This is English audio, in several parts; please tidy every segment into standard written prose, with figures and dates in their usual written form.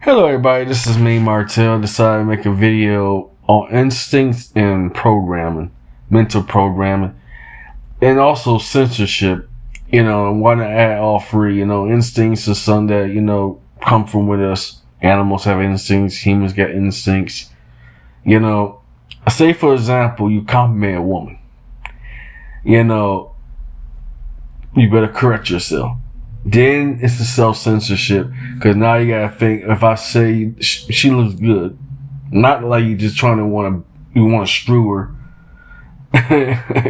Hello everybody, this is me, Martell. Decided to make a video on instincts and programming, mental programming, and also censorship. Want to add all three. Instincts is something that, come from with us. Animals have instincts, humans get instincts. Say for example, you compliment a woman. You better correct yourself. Then it's the self-censorship, because now you gotta think, if I say she looks good, not like you just trying to want to strew her,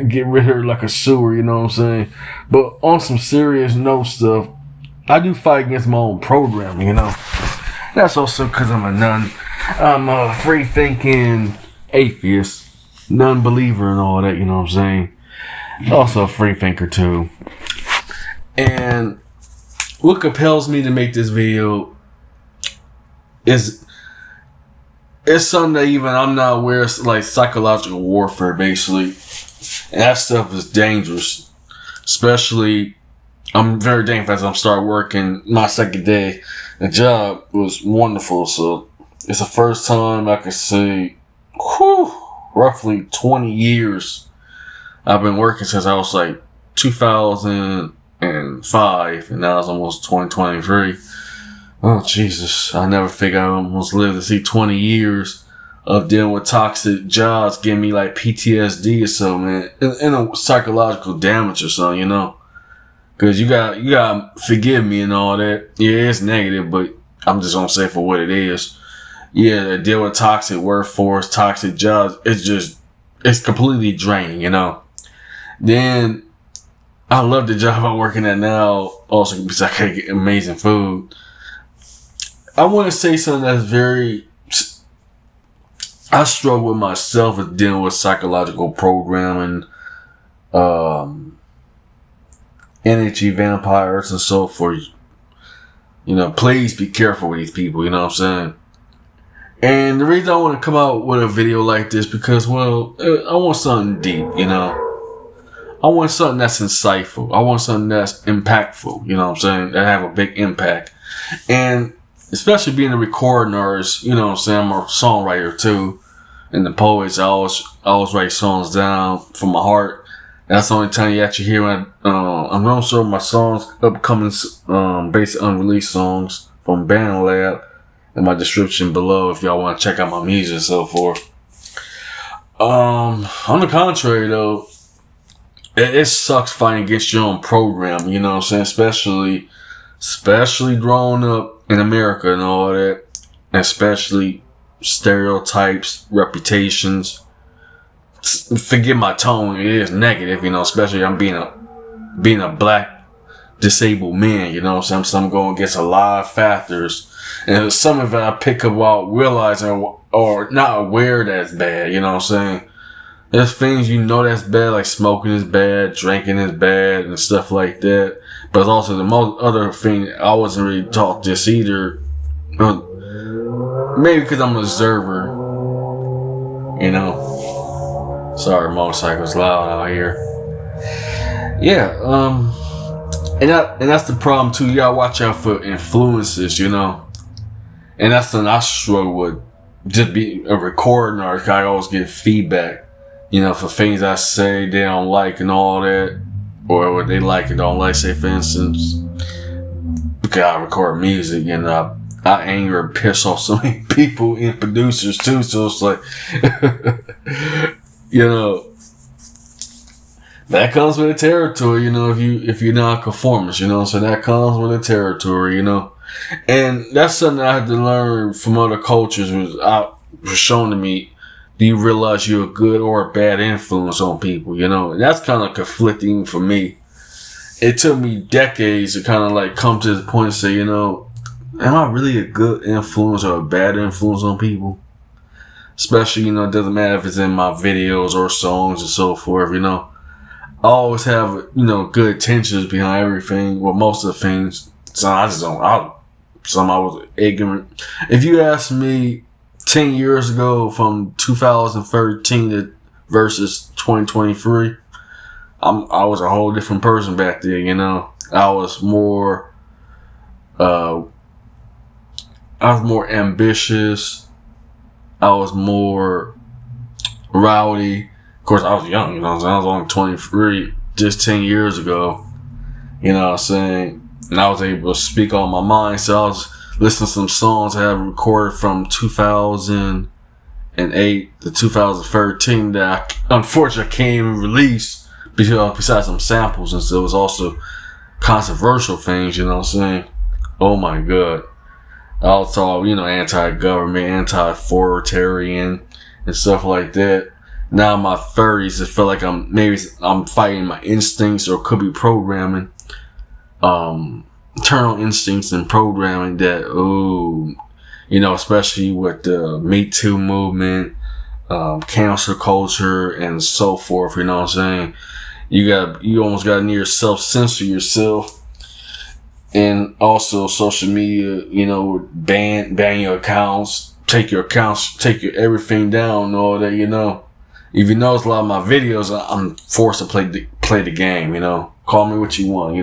get rid of her like a sewer, you know what I'm saying? But on some serious note stuff, I do fight against my own programming, That's also because I'm a free-thinking atheist, non-believer and all that, you know what I'm saying? Also a free thinker too. And what compels me to make this video is it's something that even I'm not aware of, like psychological warfare, basically. And that stuff is dangerous. Especially, I'm very thankful as I'm starting working my second day. The job was wonderful, so it's the first time I could say, roughly 20 years I've been working since I was like 2005, and now it's almost 2023. Oh, Jesus. I never figured I almost lived to see 20 years of dealing with toxic jobs giving me like PTSD or something, man. And a psychological damage or something, Cause you gotta forgive me and all that. Yeah, it's negative, but I'm just gonna say for what it is. Yeah, to deal with toxic workforce, toxic jobs, it's completely draining, Then, I love the job I'm working at now, also because I can get amazing food. I want to say something that's I struggle with myself with dealing with psychological programming, energy vampires and so forth. Please be careful with these people, you know what I'm saying? And the reason I want to come out with a video like this because, I want something deep, I want something that's insightful. I want something that's impactful, you know what I'm saying? That have a big impact. And especially being a recording artist, you know what I'm saying? I'm a songwriter too. And the poets, I always write songs down from my heart. And that's the only time you actually hear when I'm going to show my songs, upcoming, basic unreleased songs from Band Lab in my description below if y'all want to check out my music and so forth. On the contrary though, it sucks fighting against your own program, you know what I'm saying? Especially growing up in America and all that, and especially stereotypes, reputations. Forgive my tone, it is negative, especially I'm being a black disabled man, you know what I'm saying? So I'm going against a lot of factors. And some of it I pick up while realizing or not aware that's bad, you know what I'm saying? There's things that's bad, like smoking is bad, drinking is bad, and stuff like that. But also the most other thing I wasn't really taught this either. Maybe because I'm an observer, Sorry, motorcycles loud out here. Yeah, and that's the problem too. You gotta watch out for influences, And that's something I struggle with. Just be a recording artist, I always get feedback. For things I say they don't like and all that, or what they like and don't like. Say, for instance, because I record music and I anger and piss off so many people and producers too. So it's like, that comes with the territory. If you're non-conformist, so that comes with the territory. And that's something I had to learn from other cultures. Was shown to me. Do you realize you're a good or a bad influence on people, And that's kind of conflicting for me. It took me decades to kind of like come to the point and say, am I really a good influence or a bad influence on people? Especially, it doesn't matter if it's in my videos or songs and so forth, I always have, good intentions behind everything. Well, most of the things. Some I was ignorant. If you ask me 10 years ago from 2013 to versus 2023, I was a whole different person back then, I was more I was more ambitious. I was more rowdy. Of course, I was young, you know what I'm saying? I was only 23 just 10 years ago. You know what I'm saying? And I was able to speak on my mind. So I was listening to some songs I have recorded from 2008 to 2013 that unfortunately can't even release besides some samples. And so it was also controversial things, you know what I'm saying? Oh my God. I was all, anti-government, anti-authoritarian and stuff like that. Now in my 30s, it feel like I'm fighting my instincts, or could be programming, internal instincts and programming that, especially with the Me Too movement, cancel culture and so forth, you know what I'm saying? You almost got to near self-censor yourself. And also social media, ban your accounts, take your everything down and all that, If you notice a lot of my videos, I'm forced to play the game, Call me what you want,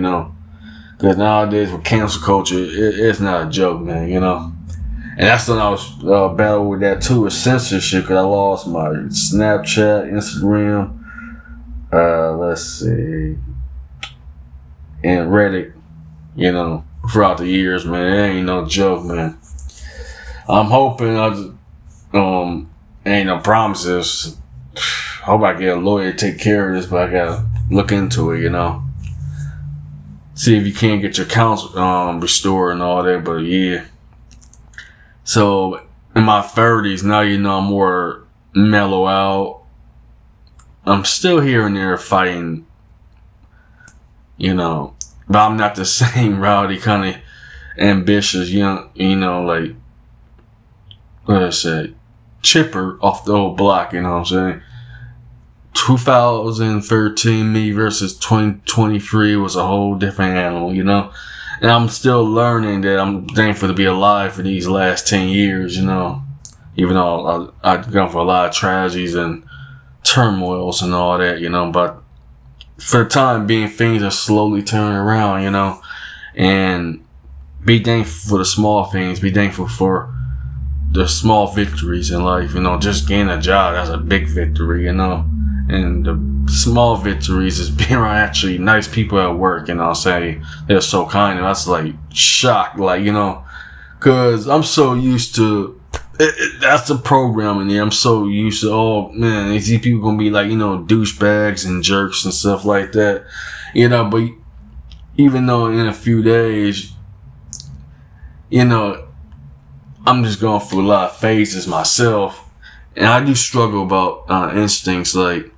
Because nowadays with cancel culture, it's not a joke, man, And that's when I was battling with that too, with censorship, because I lost my Snapchat, Instagram, let's see, and Reddit, throughout the years, man. It ain't no joke, man. I'm hoping ain't no promises. Hope I get a lawyer to take care of this, but I gotta look into it, See if you can't get your accounts restored and all that, but yeah. So in my 30s, now I'm more mellow out. I'm still here and there fighting, but I'm not the same rowdy kind of ambitious, like, what I say, chipper off the old block, you know what I'm saying? 2013 me versus 2023 was a whole different animal, And I'm still learning that I'm thankful to be alive for these last 10 years, Even though I've gone for a lot of tragedies and turmoils and all that, but for the time being, things are slowly turning around, and be thankful for the small things, be thankful for the small victories in life, just getting a job, that's a big victory, and the small victories is being around actually nice people at work, say they're so kind, and that's like shock, cause I'm so used to, that's the programming there. I'm so used to, oh man, these people gonna be like, douchebags and jerks and stuff like that, but even though in a few days, I'm just going through a lot of phases myself, and I do struggle about instincts, like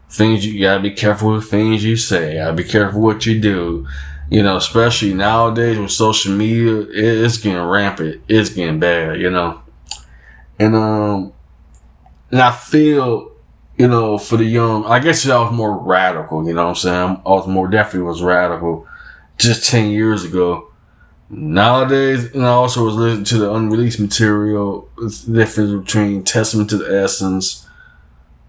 things you gotta be careful with things you say, gotta be careful what you do, especially nowadays with social media, it's getting rampant, it's getting bad, and I feel, for the young, I guess I was more radical, I was definitely was radical just 10 years ago. Nowadays, and I also was listening to the unreleased material. It's the difference between Testament to the Essence,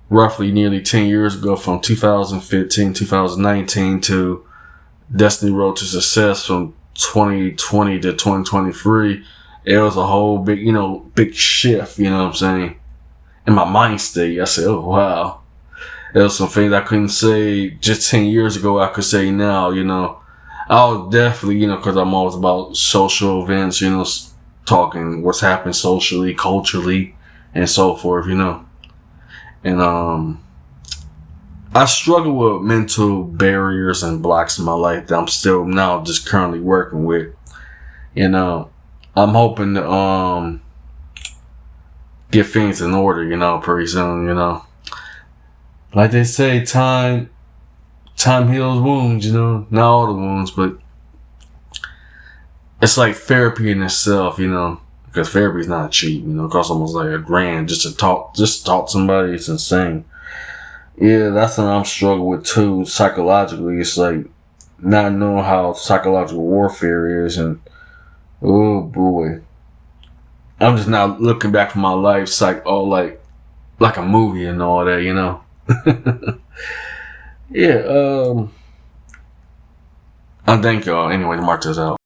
roughly nearly 10 years ago, from 2015, 2019 to Destiny Road to Success from 2020 to 2023. It was a whole big, big shift, what I'm saying? In my mind state, I said, oh wow. There was some things I couldn't say just 10 years ago I could say now, I was definitely, because I'm always about social events, talking what's happening socially, culturally, and so forth, And I struggle with mental barriers and blocks in my life that I'm still now just currently working with. I'm hoping to get things in order, pretty soon, Like they say, time heals wounds, not all the wounds, but it's like therapy in itself, because therapy is not cheap, it costs almost like $1,000 just to talk to somebody. It's insane. Yeah, that's what I'm struggling with too, psychologically. It's like not knowing how psychological warfare is, and oh boy, I'm just now looking back from my life, it's like, oh, like a movie and all that, Yeah, I thank y'all. Anyway, the Martell's out.